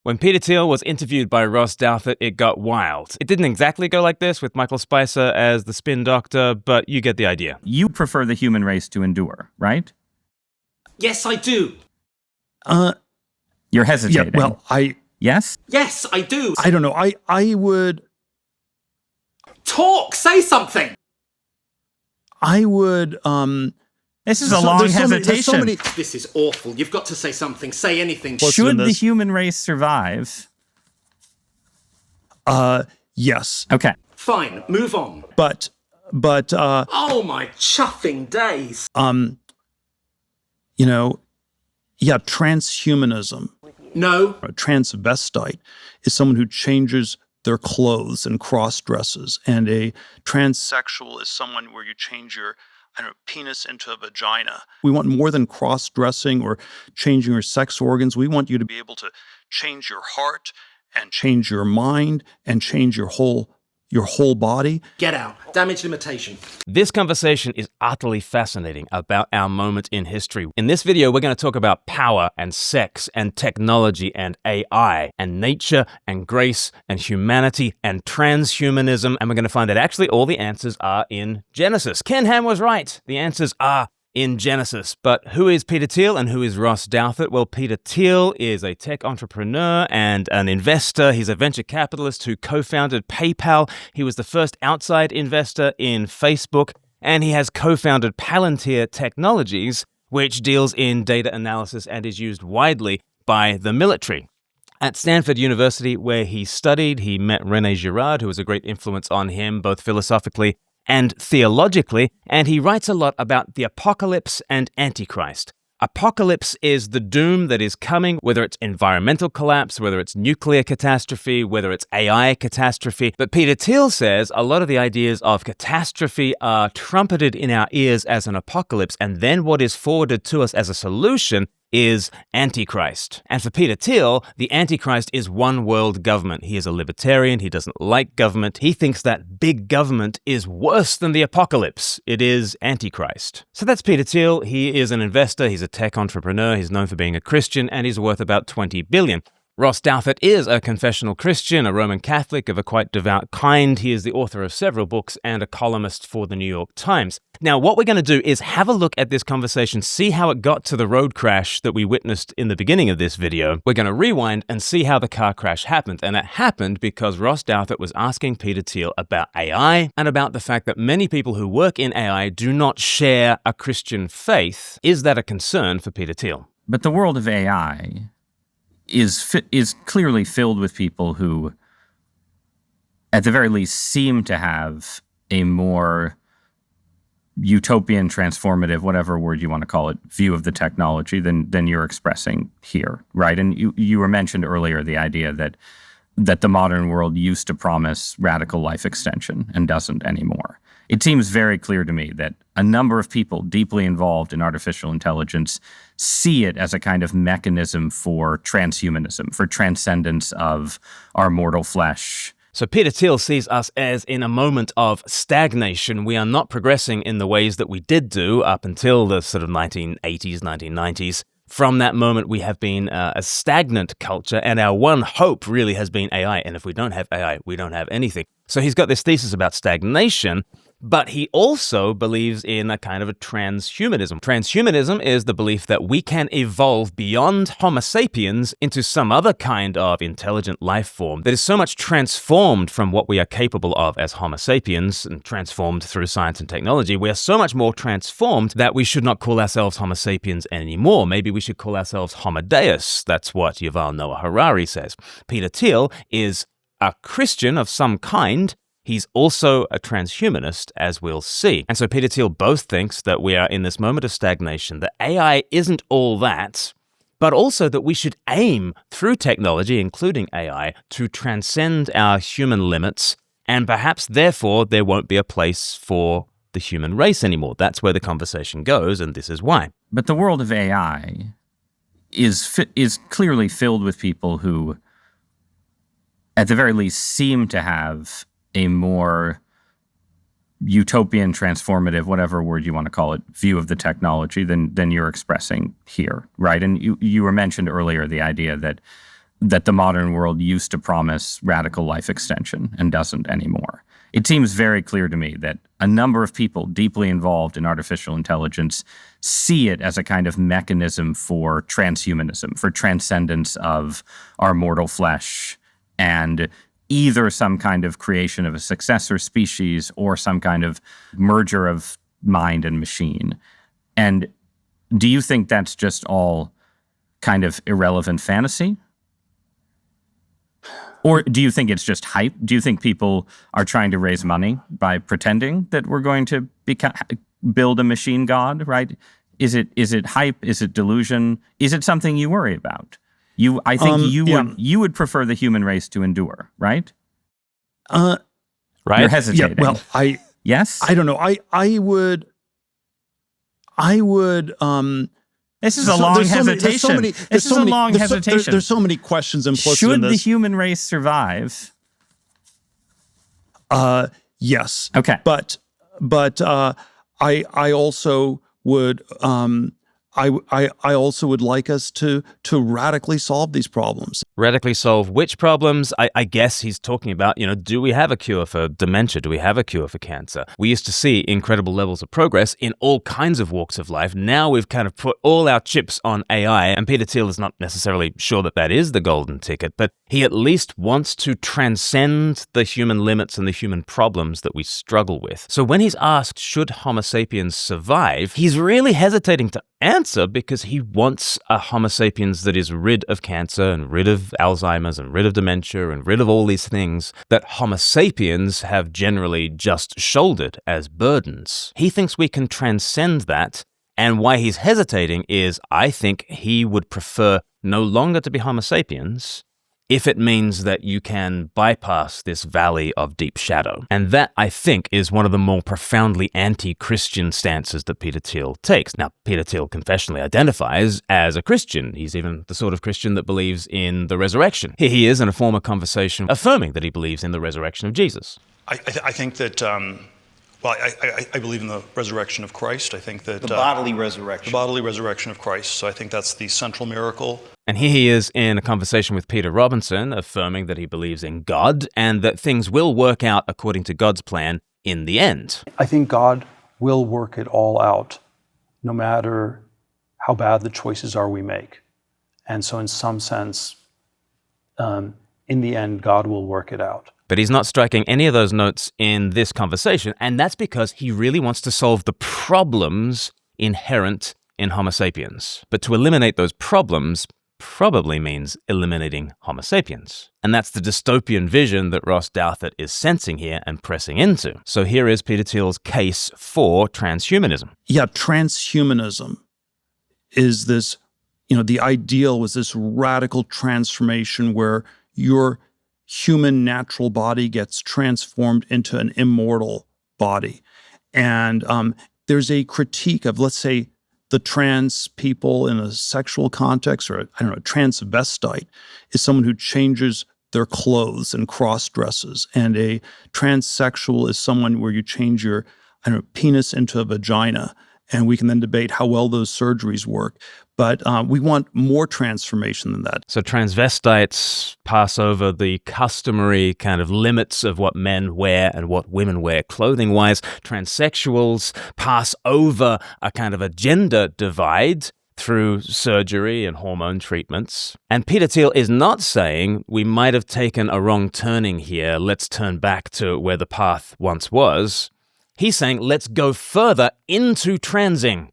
When Peter Thiel was interviewed by Ross Douthat, it got wild. It didn't exactly go like this with Michael Spicer as the spin doctor, but you get the idea. You prefer the human race to endure, right? Yes, I do. You're hesitating. Yeah, well, Yes? Yes, I do. I don't know. I would... Talk! Say something! I would... This is a long hesitation. This is awful. You've got to say something. Say anything. Should the human race survive? Yes. Okay. Fine, move on. But oh my chuffing days. Transhumanism. No. A transvestite is someone who changes their clothes and cross-dresses, and a transsexual is someone where you change your penis into a vagina. We want more than cross-dressing or changing your sex organs. We want you to be able to change your heart and change your mind and change your whole body. Get out. Damage limitation. This conversation is utterly fascinating about our moment in history. In this video, we're going to talk about power and sex and technology and AI and nature and grace and humanity and transhumanism. And we're going to find that actually all the answers are in Genesis. Ken Ham was right. The answers are in Genesis. But who is Peter Thiel and who is Ross Douthat? Well, Peter Thiel is a tech entrepreneur and an investor. He's a venture capitalist who co-founded PayPal. He was the first outside investor in Facebook, and he has co-founded Palantir Technologies, which deals in data analysis and is used widely by the military. At Stanford University, where he studied, he met René Girard, who was a great influence on him, both philosophically and theologically, and he writes a lot about the apocalypse and Antichrist. Apocalypse is the doom that is coming, whether it's environmental collapse, whether it's nuclear catastrophe, whether it's AI catastrophe. But Peter Thiel says a lot of the ideas of catastrophe are trumpeted in our ears as an apocalypse, and then what is forwarded to us as a solution is Antichrist. And for Peter Thiel, the Antichrist is one world government. He is a libertarian. He doesn't like government. He thinks that big government is worse than the apocalypse. It is Antichrist. So that's Peter Thiel. He is an investor. He's a tech entrepreneur. He's known for being a Christian, and he's worth about $20 billion. Ross Douthat is a confessional Christian, a Roman Catholic of a quite devout kind. He is the author of several books and a columnist for the New York Times. Now, what we're going to do is have a look at this conversation, see how it got to the road crash that we witnessed in the beginning of this video. We're going to rewind and see how the car crash happened. And it happened because Ross Douthat was asking Peter Thiel about AI and about the fact that many people who work in AI do not share a Christian faith. Is that a concern for Peter Thiel? But the world of AI is clearly filled with people who, at the very least, seem to have a more utopian, transformative, whatever word you want to call it, view of the technology than you're expressing here, right? And you were mentioned earlier the idea that the modern world used to promise radical life extension and doesn't anymore. It seems very clear to me that a number of people deeply involved in artificial intelligence see it as a kind of mechanism for transhumanism, for transcendence of our mortal flesh. So Peter Thiel sees us as in a moment of stagnation. We are not progressing in the ways that we did do up until the sort of 1980s, 1990s. From that moment, we have been a stagnant culture, and our one hope really has been AI. And if we don't have AI, we don't have anything. So he's got this thesis about stagnation, but he also believes in a kind of a transhumanism. Transhumanism is the belief that we can evolve beyond Homo sapiens into some other kind of intelligent life form that is so much transformed from what we are capable of as Homo sapiens and transformed through science and technology. We are so much more transformed that we should not call ourselves Homo sapiens anymore. Maybe we should call ourselves Homo Deus. That's what Yuval Noah Harari says. Peter Thiel is a Christian of some kind. He's also a transhumanist, as we'll see. And so Peter Thiel both thinks that we are in this moment of stagnation, that AI isn't all that, but also that we should aim through technology, including AI, to transcend our human limits, and perhaps therefore there won't be a place for the human race anymore. That's where the conversation goes, and this is why. But the world of AI is clearly filled with people who, at the very least, seem to have a more utopian, transformative, whatever word you want to call it, view of the technology than you're expressing here, right? And you were mentioned earlier the idea that that the modern world used to promise radical life extension and doesn't anymore. It seems very clear to me that a number of people deeply involved in artificial intelligence see it as a kind of mechanism for transhumanism, for transcendence of our mortal flesh, and either some kind of creation of a successor species or some kind of merger of mind and machine. And do you think that's just all kind of irrelevant fantasy? Or do you think it's just hype? Do you think people are trying to raise money by pretending that we're going to build a machine god, right? Is it hype? Is it delusion? Is it something you worry about? I think you would prefer the human race to endure, right? Right. You're hesitating. Yeah, well, yes? I don't know. I would This is a long hesitation. This is a long hesitation. There's so many questions implicit in this. Should the human race survive? Yes. Okay. But I also would I also would like us to radically solve these problems. Radically solve which problems? I guess he's talking about, do we have a cure for dementia? Do we have a cure for cancer? We used to see incredible levels of progress in all kinds of walks of life. Now we've kind of put all our chips on AI, and Peter Thiel is not necessarily sure that is the golden ticket, but he at least wants to transcend the human limits and the human problems that we struggle with. So when he's asked, should Homo sapiens survive, he's really hesitating to answer because he wants a Homo sapiens that is rid of cancer and rid of Alzheimer's and rid of dementia and rid of all these things that Homo sapiens have generally just shouldered as burdens. He thinks we can transcend that, and why he's hesitating is I think he would prefer no longer to be Homo sapiens if it means that you can bypass this valley of deep shadow. And that, I think, is one of the more profoundly anti-Christian stances that Peter Thiel takes. Now, Peter Thiel confessionally identifies as a Christian. He's even the sort of Christian that believes in the resurrection. Here he is in a former conversation affirming that he believes in the resurrection of Jesus. I think that, I believe in the resurrection of Christ. I think that... The bodily resurrection. The bodily resurrection of Christ. So I think that's the central miracle. And here he is in a conversation with Peter Robinson, affirming that he believes in God and that things will work out according to God's plan in the end. I think God will work it all out, no matter how bad the choices are we make. And so in some sense, in the end, God will work it out. But he's not striking any of those notes in this conversation, and that's because he really wants to solve the problems inherent in Homo sapiens. But to eliminate those problems probably means eliminating Homo sapiens. And that's the dystopian vision that Ross Douthat is sensing here and pressing into. So here is Peter Thiel's case for transhumanism. Yeah, transhumanism is this, the ideal was this radical transformation where your human natural body gets transformed into an immortal body. And there's a critique of, let's say, the trans people in a sexual context, or a transvestite is someone who changes their clothes and cross dresses. And a transsexual is someone where you change your, penis into a vagina. And we can then debate how well those surgeries work. But we want more transformation than that. So transvestites pass over the customary kind of limits of what men wear and what women wear clothing-wise. Transsexuals pass over a kind of a gender divide through surgery and hormone treatments. And Peter Thiel is not saying we might have taken a wrong turning here, let's turn back to where the path once was. He's saying let's go further into transing.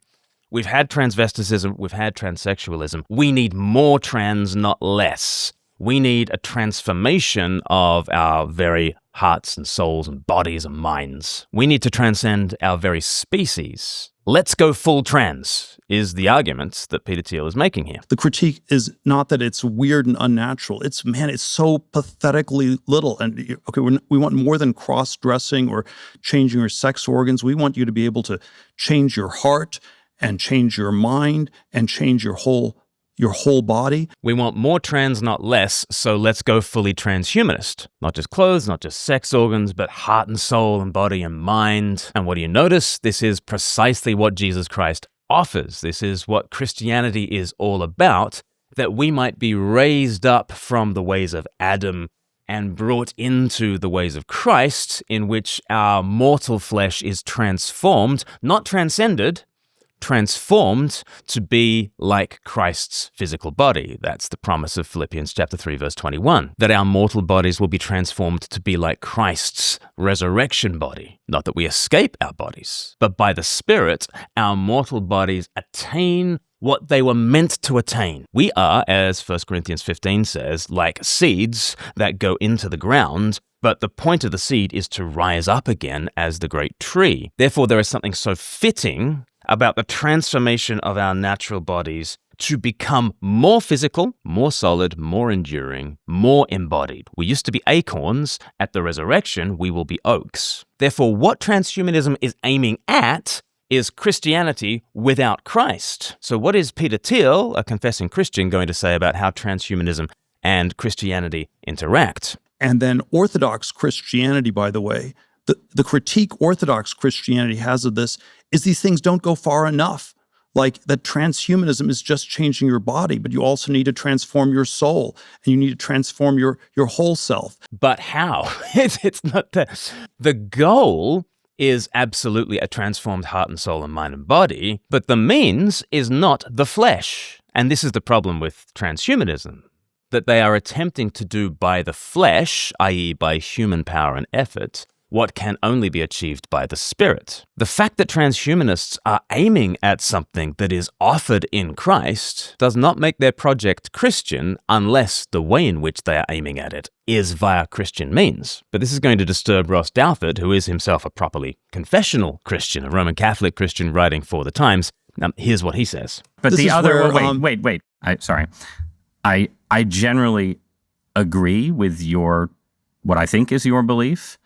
We've had transvesticism, we've had transsexualism. We need more trans, not less. We need a transformation of our very hearts and souls and bodies and minds. We need to transcend our very species. Let's go full trans, is the argument that Peter Thiel is making here. The critique is not that it's weird and unnatural. It's so pathetically little. And okay, we want more than cross-dressing or changing your sex organs. We want you to be able to change your heart and change your mind and change your whole body. We want more trans, not less, so let's go fully transhumanist. Not just clothes, not just sex organs, but heart and soul and body and mind. And what do you notice? This is precisely what Jesus Christ offers. This is what Christianity is all about. that we might be raised up from the ways of Adam and brought into the ways of Christ, in which our mortal flesh is transformed, not transcended, transformed to be like Christ's physical body. That's the promise of Philippians chapter 3, verse 21, that our mortal bodies will be transformed to be like Christ's resurrection body. Not that we escape our bodies, but by the Spirit, our mortal bodies attain what they were meant to attain. We are, as 1 Corinthians 15 says, like seeds that go into the ground, but the point of the seed is to rise up again as the great tree. Therefore, there is something so fitting about the transformation of our natural bodies to become more physical, more solid, more enduring, more embodied. We used to be acorns. At the resurrection, we will be oaks. Therefore, what transhumanism is aiming at is Christianity without Christ. So what is Peter Thiel, a confessing Christian, going to say about how transhumanism and Christianity interact? And then Orthodox Christianity, by the way, the critique Orthodox Christianity has of this is these things don't go far enough. Like that transhumanism is just changing your body, but you also need to transform your soul, and you need to transform your whole self. But how? It's not the goal is absolutely a transformed heart and soul and mind and body, but the means is not the flesh. And this is the problem with transhumanism, that they are attempting to do by the flesh, i.e. by human power and effort, what can only be achieved by the Spirit. The fact that transhumanists are aiming at something that is offered in Christ does not make their project Christian unless the way in which they are aiming at it is via Christian means. But this is going to disturb Ross Douthat, who is himself a properly confessional Christian, a Roman Catholic Christian writing for the Times. Here's what he says. But This the is other, where, wait. I generally agree with what I think is your belief,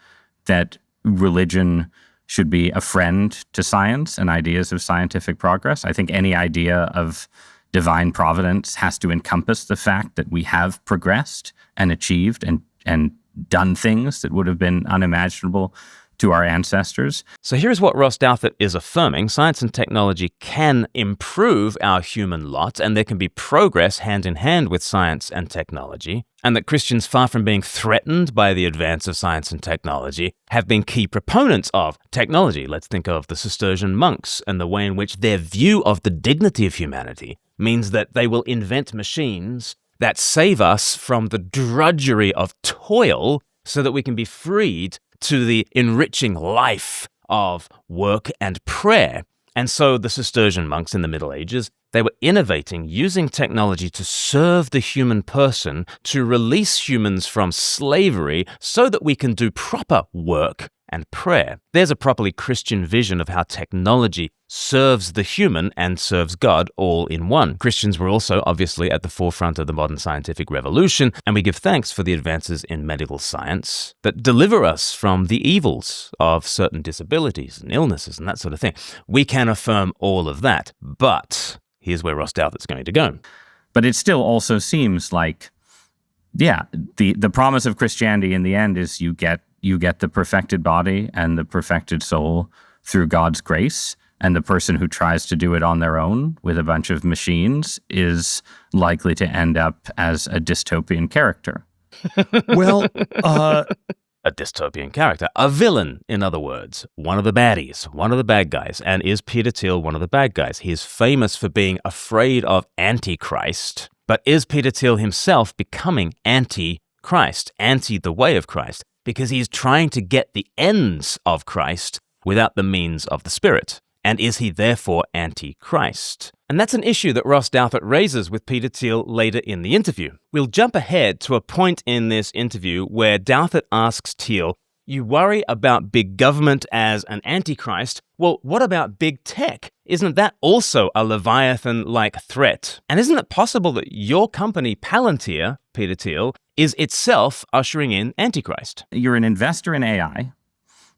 that religion should be a friend to science and ideas of scientific progress. I think any idea of divine providence has to encompass the fact that we have progressed and achieved and done things that would have been unimaginable to our ancestors. So here's what Ross Douthat is affirming. Science and technology can improve our human lot, and there can be progress hand in hand with science and technology, and that Christians, far from being threatened by the advance of science and technology, have been key proponents of technology. Let's think of the Cistercian monks and the way in which their view of the dignity of humanity means that they will invent machines that save us from the drudgery of toil so that we can be freed to the enriching life of work and prayer. And so the Cistercian monks in the Middle Ages, they were innovating, using technology to serve the human person, to release humans from slavery so that we can do proper work and prayer. There's a properly Christian vision of how technology serves the human and serves God all in one. Christians were also obviously at the forefront of the modern scientific revolution, and we give thanks for the advances in medical science that deliver us from the evils of certain disabilities and illnesses and that sort of thing. We can affirm all of that, but here's where Ross Douthat's going to go. But it still also seems like, the promise of Christianity in the end is you get the perfected body and the perfected soul through God's grace. And the person who tries to do it on their own with a bunch of machines is likely to end up as a dystopian character. Well, A dystopian character, a villain, in other words, one of the baddies, one of the bad guys. And is Peter Thiel one of the bad guys? He is famous for being afraid of Antichrist. But is Peter Thiel himself becoming anti-Christ, anti the way of Christ? Because he's trying to get the ends of Christ without the means of the Spirit. And is he therefore anti-Christ? And that's an issue that Ross Douthat raises with Peter Thiel later in the interview. We'll jump ahead to a point in this interview where Douthat asks Thiel, "You worry about big government as an antichrist. Well, what about big tech? Isn't that also a Leviathan-like threat? And isn't it possible that your company, Palantir, Peter Thiel, is itself ushering in Antichrist?" You're an investor in AI.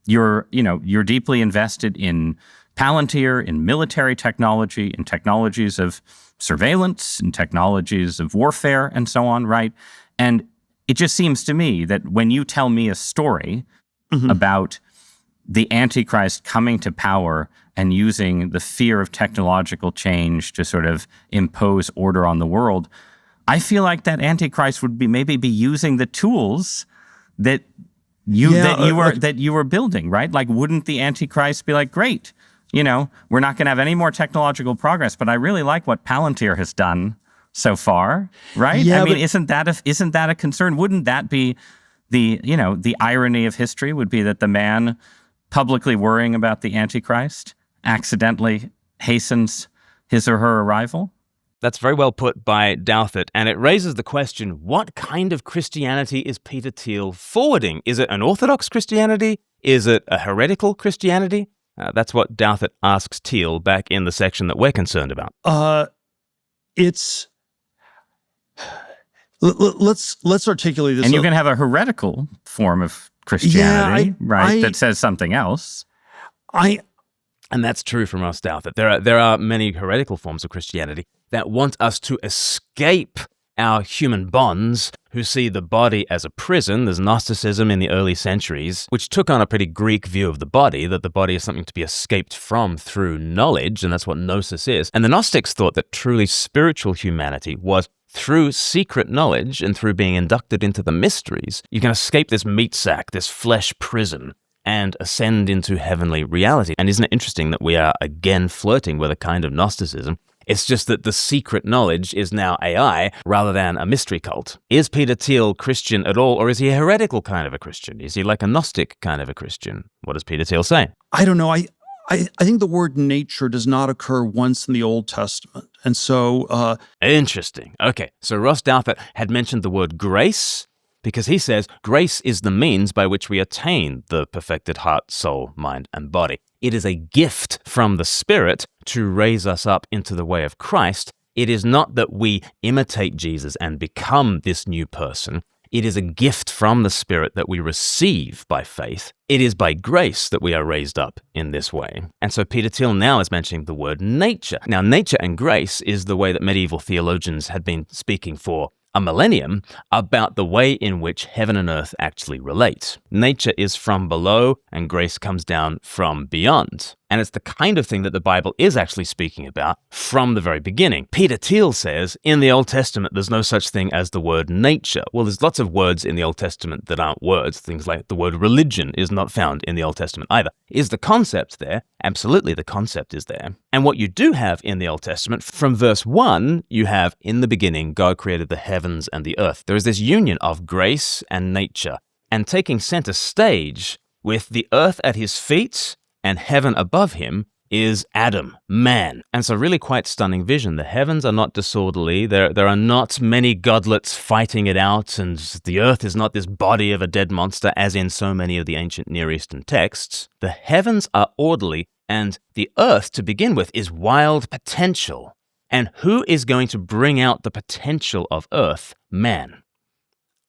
You're deeply invested in Palantir, in military technology, in technologies of surveillance, in technologies of warfare, and so on, right? And it just seems to me that when you tell me a story about the Antichrist coming to power and using the fear of technological change to sort of impose order on the world, I feel like that Antichrist would maybe be using the tools that you were building, right? Like, wouldn't the Antichrist be like, great, we're not going to have any more technological progress, but I really like what Palantir has done so far, right? Yeah, isn't that a concern? Wouldn't that be the irony of history would be that the man publicly worrying about the Antichrist accidentally hastens his or her arrival? That's very well put by Douthat, and it raises the question, what kind of Christianity is Peter Thiel forwarding? Is it an Orthodox Christianity? Is it a heretical Christianity? That's what Douthat asks Thiel back in the section that we're concerned about. Let's articulate this. And you can have a heretical form of Christianity, that says something else. And that's true from Ross Douthat. There are many heretical forms of Christianity that want us to escape our human bonds, who see the body as a prison. There's Gnosticism in the early centuries, which took on a pretty Greek view of the body, that the body is something to be escaped from through knowledge, and that's what gnosis is. And the Gnostics thought that truly spiritual humanity was through secret knowledge and through being inducted into the mysteries, you can escape this meat sack, this flesh prison, and ascend into heavenly reality. And isn't it interesting that we are again flirting with a kind of Gnosticism? It's just that the secret knowledge is now AI rather than a mystery cult. Is Peter Thiel Christian at all, or is he a heretical kind of a Christian? Is he like a Gnostic kind of a Christian? What does Peter Thiel say? I don't know. I think the word nature does not occur once in the Old Testament. And so... Interesting. Okay, so Ross Douthat had mentioned the word grace, because he says grace is the means by which we attain the perfected heart, soul, mind, and body. It is a gift from the Spirit to raise us up into the way of Christ. It is not that we imitate Jesus and become this new person. It is a gift from the Spirit that we receive by faith. It is by grace that we are raised up in this way. And so Peter Thiel now is mentioning the word nature. Now, nature and grace is the way that medieval theologians had been speaking for a millennium about the way in which heaven and earth actually relate. Nature is from below and grace comes down from beyond. And it's the kind of thing that the Bible is actually speaking about from the very beginning. Peter Thiel says, in the Old Testament, there's no such thing as the word nature. Well, there's lots of words in the Old Testament that aren't words. Things like the word religion is not found in the Old Testament either. Is the concept there? Absolutely, the concept is there. And what you do have in the Old Testament, from verse 1, you have, in the beginning, God created the heavens and the earth. There is this union of grace and nature, and taking center stage with the earth at his feet and heaven above him is Adam, man. And so really quite stunning vision. The heavens are not disorderly. There are not many godlets fighting it out, and the earth is not this body of a dead monster, as in so many of the ancient Near Eastern texts. The heavens are orderly, and the earth, to begin with, is wild potential. And who is going to bring out the potential of earth? Man.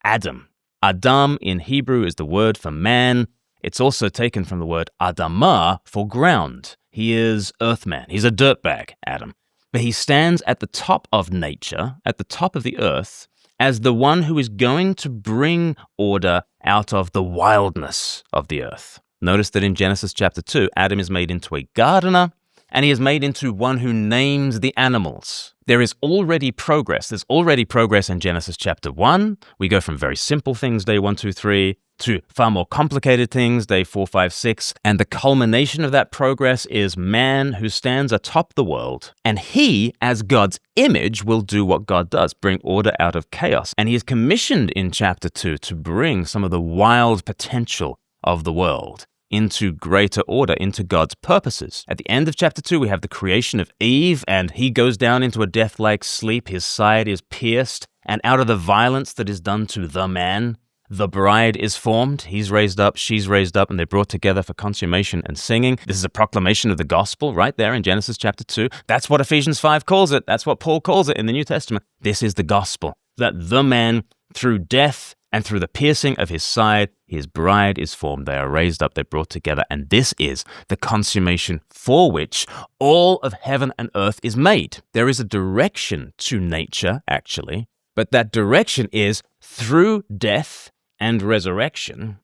Adam. Adam in Hebrew is the word for man. It's also taken from the word Adamah for ground. He is earthman. He's a dirtbag, Adam. But he stands at the top of nature, at the top of the earth, as the one who is going to bring order out of the wildness of the earth. Notice that in Genesis chapter 2, Adam is made into a gardener, and he is made into one who names the animals. There is already progress. There's already progress in Genesis chapter 1. We go from very simple things, day 1, 2, 3, to far more complicated things, day 4, 5, 6. And the culmination of that progress is man who stands atop the world. And he, as God's image, will do what God does, bring order out of chaos. And he is commissioned in chapter 2 to bring some of the wild potential of the world into greater order, into God's purposes. At the end of chapter 2, we have the creation of Eve, and he goes down into a death-like sleep. His side is pierced, and out of the violence that is done to the man, the bride is formed. He's raised up, she's raised up, and they're brought together for consummation and singing. This is a proclamation of the gospel right there in Genesis chapter 2. That's what Ephesians 5 calls it. That's what Paul calls it in the New Testament. This is the gospel, that the man, through death and through the piercing of his side, his bride is formed. They are raised up, they're brought together, and this is the consummation for which all of heaven and earth is made. There is a direction to nature, actually, but that direction is through death and resurrection,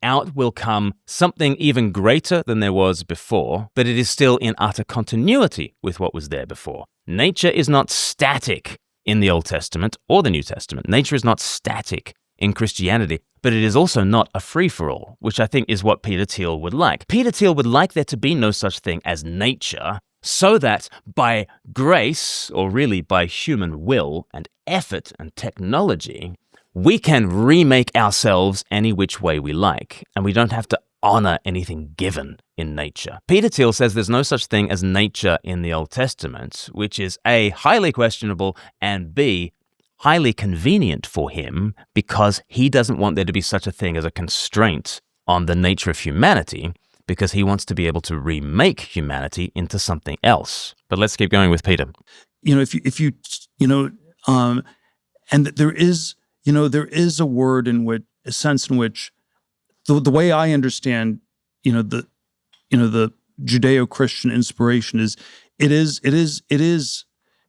out will come something even greater than there was before, but it is still in utter continuity with what was there before. Nature is not static. in the Old Testament or the New Testament. Nature is not static in Christianity, but it is also not a free-for-all, which I think is what Peter Thiel would like. Peter Thiel would like there to be no such thing as nature, so that by grace, or really by human will and effort and technology, we can remake ourselves any which way we like, and we don't have to honor anything given in nature. Peter Thiel says there's no such thing as nature in the Old Testament, which is A, highly questionable, and B, highly convenient for him because he doesn't want there to be such a thing as a constraint on the nature of humanity, because he wants to be able to remake humanity into something else. But let's keep going with Peter. And there is a word in which, a sense in which, the way I understand, the Judeo-Christian inspiration is, it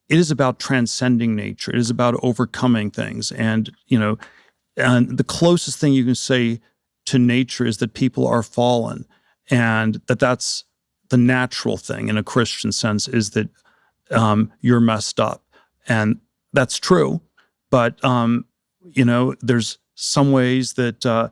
is about transcending nature. It is about overcoming things, and the closest thing you can say to nature is that people are fallen. And that's the natural thing in a Christian sense, is that you're messed up. And that's true. But, there's some ways that,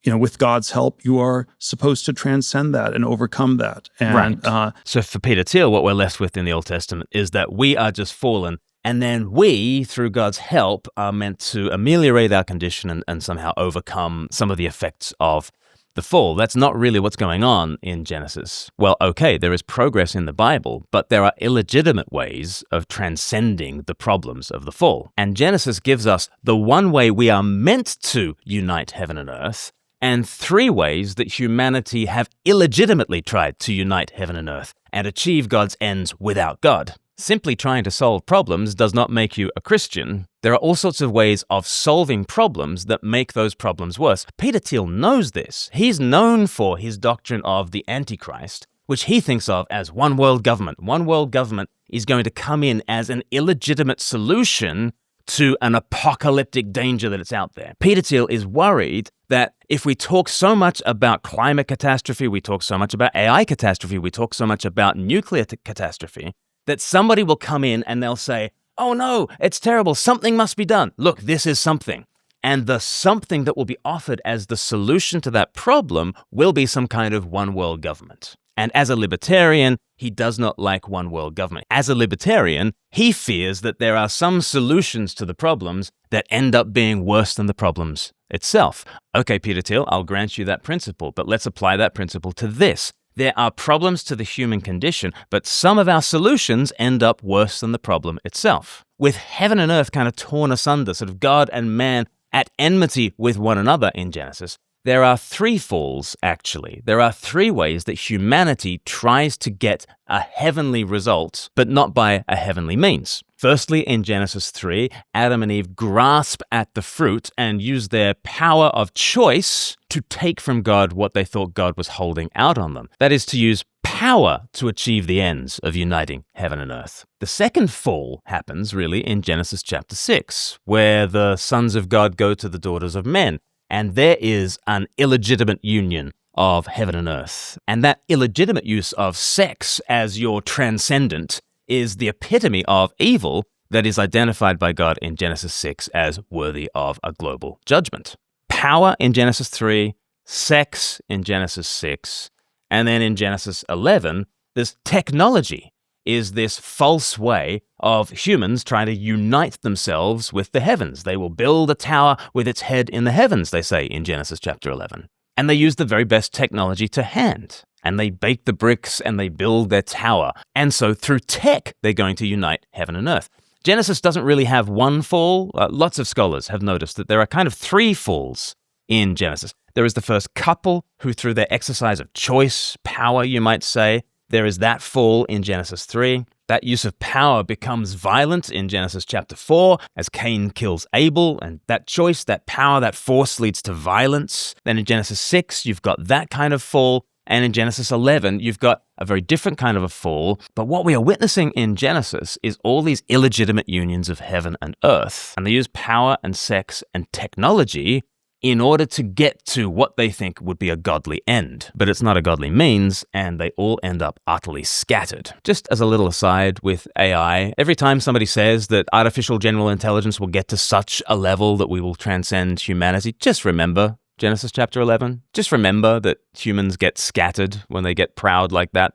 with God's help, you are supposed to transcend that and overcome that. And, right. So for Peter Thiel, what we're left with in the Old Testament is that we are just fallen, and then we, through God's help, are meant to ameliorate our condition and somehow overcome some of the effects of the fall. That's not really what's going on in Genesis. Well, okay, there is progress in the Bible, but there are illegitimate ways of transcending the problems of the fall. And Genesis gives us the one way we are meant to unite heaven and earth, and 3 ways that humanity have illegitimately tried to unite heaven and earth and achieve God's ends without God. Simply trying to solve problems does not make you a Christian. There are all sorts of ways of solving problems that make those problems worse. Peter Thiel knows this. He's known for his doctrine of the Antichrist, which he thinks of as one world government. One world government is going to come in as an illegitimate solution to an apocalyptic danger that is out there. Peter Thiel is worried that if we talk so much about climate catastrophe, we talk so much about AI catastrophe, we talk so much about nuclear catastrophe, that somebody will come in and they'll say, oh no, it's terrible, something must be done. Look, this is something. And the something that will be offered as the solution to that problem will be some kind of one world government. And as a libertarian, he does not like one world government. As a libertarian, he fears that there are some solutions to the problems that end up being worse than the problems itself. Okay, Peter Thiel, I'll grant you that principle, but let's apply that principle to this. There are problems to the human condition, but some of our solutions end up worse than the problem itself. With heaven and earth kind of torn asunder, sort of God and man at enmity with one another in Genesis, there are 3 falls, actually. There are 3 ways that humanity tries to get a heavenly result, but not by a heavenly means. Firstly, in Genesis 3, Adam and Eve grasp at the fruit and use their power of choice to take from God what they thought God was holding out on them. That is, to use power to achieve the ends of uniting heaven and earth. The second fall happens, really, in Genesis chapter 6, where the sons of God go to the daughters of men. And there is an illegitimate union of heaven and earth. And that illegitimate use of sex as your transcendent is the epitome of evil that is identified by God in Genesis 6 as worthy of a global judgment. Power in Genesis 3, sex in Genesis 6, and then in Genesis 11, this technology is this false way of humans trying to unite themselves with the heavens. They will build a tower with its head in the heavens, they say in Genesis chapter 11. And they use the very best technology to hand. And they bake the bricks and they build their tower. And so through tech, they're going to unite heaven and earth. Genesis doesn't really have one fall. Lots of scholars have noticed that there are kind of 3 falls in Genesis. There is the first couple who, through their exercise of choice, power, you might say, there is that fall in Genesis 3. That use of power becomes violent in Genesis chapter 4 as Cain kills Abel, and that choice, that power, that force leads to violence. Then in Genesis 6, you've got that kind of fall, and in Genesis 11, you've got a very different kind of a fall. But what we are witnessing in Genesis is all these illegitimate unions of heaven and earth, and they use power and sex and technology in order to get to what they think would be a godly end. But it's not a godly means, and they all end up utterly scattered. Just as a little aside with AI, every time somebody says that artificial general intelligence will get to such a level that we will transcend humanity, just remember Genesis chapter 11. Just remember that humans get scattered when they get proud like that.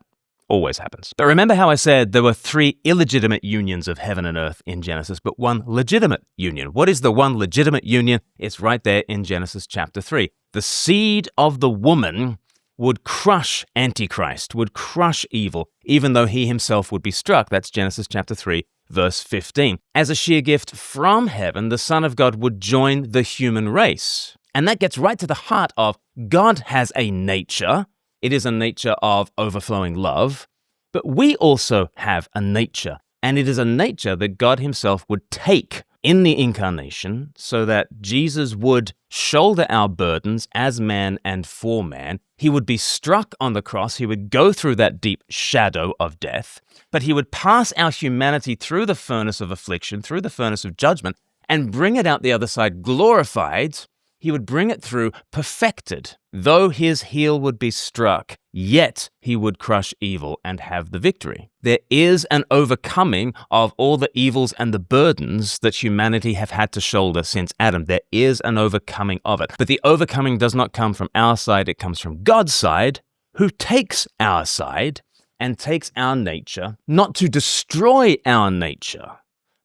Always happens. But remember how I said there were 3 illegitimate unions of heaven and earth in Genesis, but 1 legitimate union. What is the 1 legitimate union? It's right there in Genesis chapter 3. The seed of the woman would crush Antichrist, would crush evil, even though he himself would be struck. That's Genesis chapter 3, verse 15. As a sheer gift from heaven, the Son of God would join the human race. And that gets right to the heart of God has a nature. It is a nature of overflowing love, but we also have a nature, and it is a nature that God himself would take in the incarnation so that Jesus would shoulder our burdens as man and for man. He would be struck on the cross. He would go through that deep shadow of death, but he would pass our humanity through the furnace of affliction, through the furnace of judgment, and bring it out the other side glorified. He would bring it through perfected. Though his heel would be struck, yet he would crush evil and have the victory. There is an overcoming of all the evils and the burdens that humanity have had to shoulder since Adam. There is an overcoming of it. But the overcoming does not come from our side. It comes from God's side, who takes our side and takes our nature, not to destroy our nature,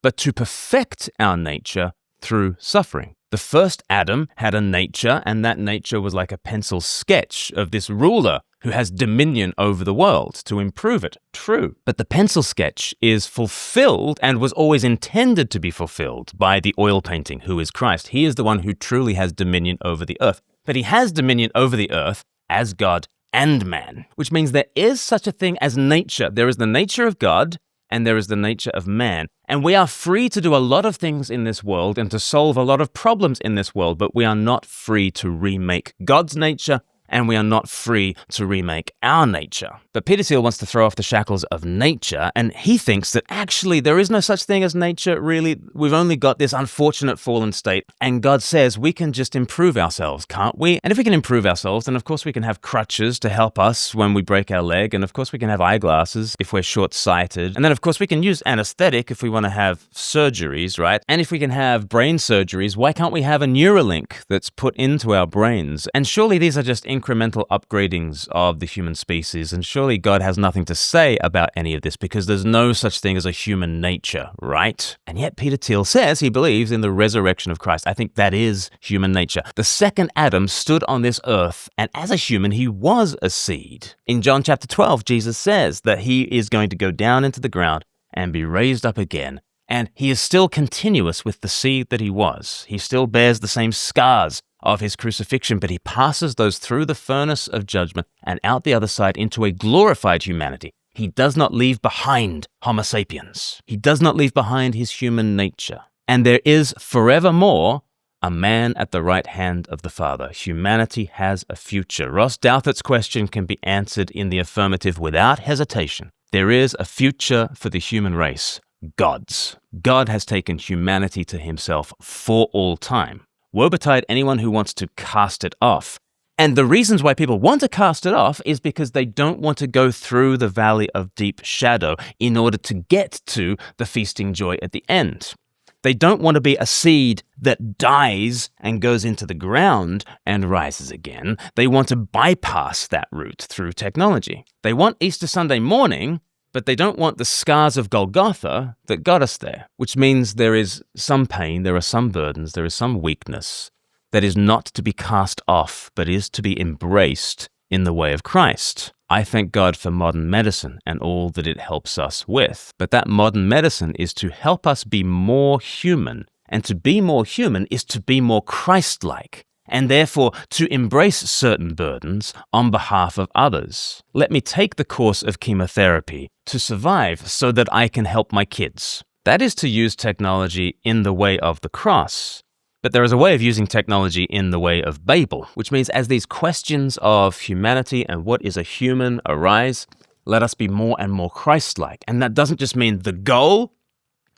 but to perfect our nature through suffering. The first Adam had a nature, and that nature was like a pencil sketch of this ruler who has dominion over the world to improve it. True. But the pencil sketch is fulfilled and was always intended to be fulfilled by the oil painting, who is Christ. He is the one who truly has dominion over the earth. But he has dominion over the earth as God and man, which means there is such a thing as nature. There is the nature of God, and there is the nature of man. And we are free to do a lot of things in this world and to solve a lot of problems in this world, but we are not free to remake God's nature, and we are not free to remake our nature. But Peter Thiel wants to throw off the shackles of nature, and he thinks that actually there is no such thing as nature, really. We've only got this unfortunate fallen state, and God says we can just improve ourselves, can't we? And if we can improve ourselves, then of course we can have crutches to help us when we break our leg, and of course we can have eyeglasses if we're short-sighted, and then of course we can use anesthetic if we want to have surgeries, right? And if we can have brain surgeries, why can't we have a Neuralink that's put into our brains? And surely these are just incremental upgradings of the human species, and surely God has nothing to say about any of this because there's no such thing as a human nature, right? And yet Peter Thiel says he believes in the resurrection of Christ. I think that is human nature. The second Adam stood on this earth, and as a human, he was a seed. In John chapter 12, Jesus says that he is going to go down into the ground and be raised up again. And he is still continuous with the seed that he was. He still bears the same scars of his crucifixion, but he passes those through the furnace of judgment and out the other side into a glorified humanity. He does not leave behind Homo sapiens. He does not leave behind his human nature. And there is forevermore a man at the right hand of the Father. Humanity has a future. Ross Douthat's question can be answered in the affirmative without hesitation. There is a future for the human race. God's. God has taken humanity to himself for all time. Woe betide anyone who wants to cast it off. And the reasons why people want to cast it off is because they don't want to go through the valley of deep shadow in order to get to the feasting joy at the end. They don't want to be a seed that dies and goes into the ground and rises again. They want to bypass that route through technology. They want Easter Sunday morning, but they don't want the scars of Golgotha that got us there, which means there is some pain, there are some burdens, there is some weakness that is not to be cast off, but is to be embraced in the way of Christ. I thank God for modern medicine and all that it helps us with, but that modern medicine is to help us be more human, and to be more human is to be more Christ-like, and therefore to embrace certain burdens on behalf of others. Let me take the course of chemotherapy to survive so that I can help my kids. That is to use technology in the way of the cross. But there is a way of using technology in the way of Babel, which means as these questions of humanity and what is a human arise, let us be more and more Christ-like. And that doesn't just mean the goal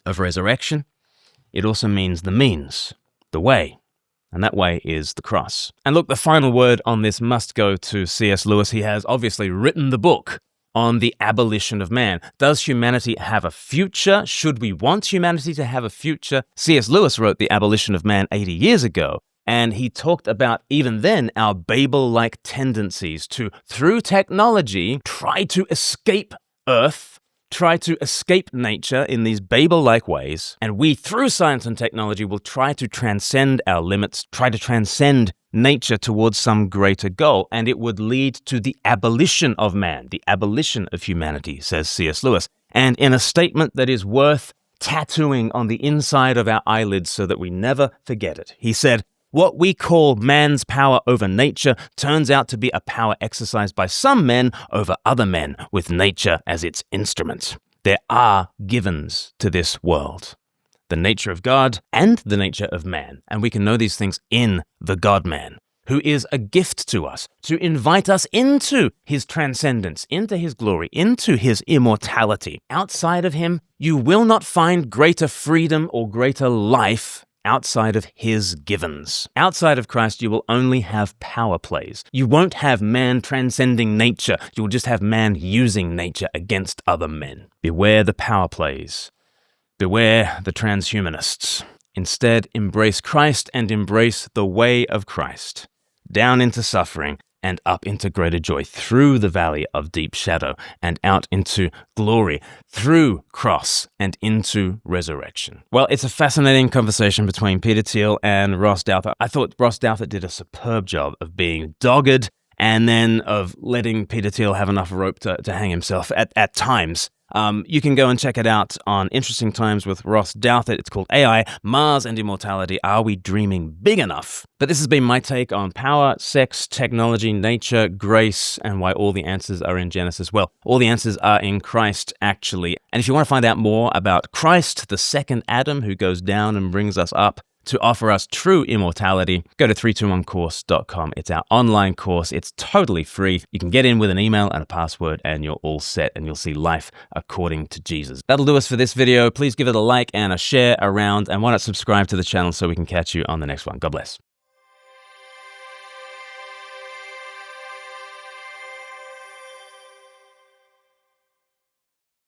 of resurrection, it also means the means, the way. And that way is the cross. And look, the final word on this must go to C.S. Lewis. He has obviously written the book on the abolition of man. Does humanity have a future? Should we want humanity to have a future? C.S. Lewis wrote The Abolition of Man 80 years ago, and he talked about, even then, our Babel-like tendencies to, through technology, try to escape Earth, try to escape nature in these Babel-like ways, and we, through science and technology, will try to transcend our limits, try to transcend nature towards some greater goal, and it would lead to the abolition of man, the abolition of humanity, says C.S. Lewis. And in a statement that is worth tattooing on the inside of our eyelids so that we never forget it, he said, "What we call man's power over nature turns out to be a power exercised by some men over other men, with nature as its instrument. There are givens to this world, the nature of God and the nature of man, and we can know these things in the God-man, who is a gift to us, to invite us into his transcendence, into his glory, into his immortality. Outside of him, you will not find greater freedom or greater life outside of his givens. Outside of Christ, you will only have power plays. You won't have man transcending nature. You will just have man using nature against other men. Beware the power plays. Beware the transhumanists. Instead, embrace Christ and embrace the way of Christ. Down into suffering and up into greater joy, through the valley of deep shadow and out into glory, through cross and into resurrection. Well, it's a fascinating conversation between Peter Thiel and Ross Douthat. I thought Ross Douthat did a superb job of being dogged and then of letting Peter Thiel have enough rope to hang himself at times. You can go and check it out on Interesting Times with Ross Douthat. It's called AI, Mars and Immortality. Are we dreaming big enough? But this has been my take on power, sex, technology, nature, grace, and why all the answers are in Genesis. Well, all the answers are in Christ, actually. And if you want to find out more about Christ, the second Adam who goes down and brings us up to offer us true immortality, go to 321course.com. It's our online course. It's totally free. You can get in with an email and a password and you're all set and you'll see life according to Jesus. That'll do us for this video. Please give it a like and a share around, and why not subscribe to the channel so we can catch you on the next one. God bless.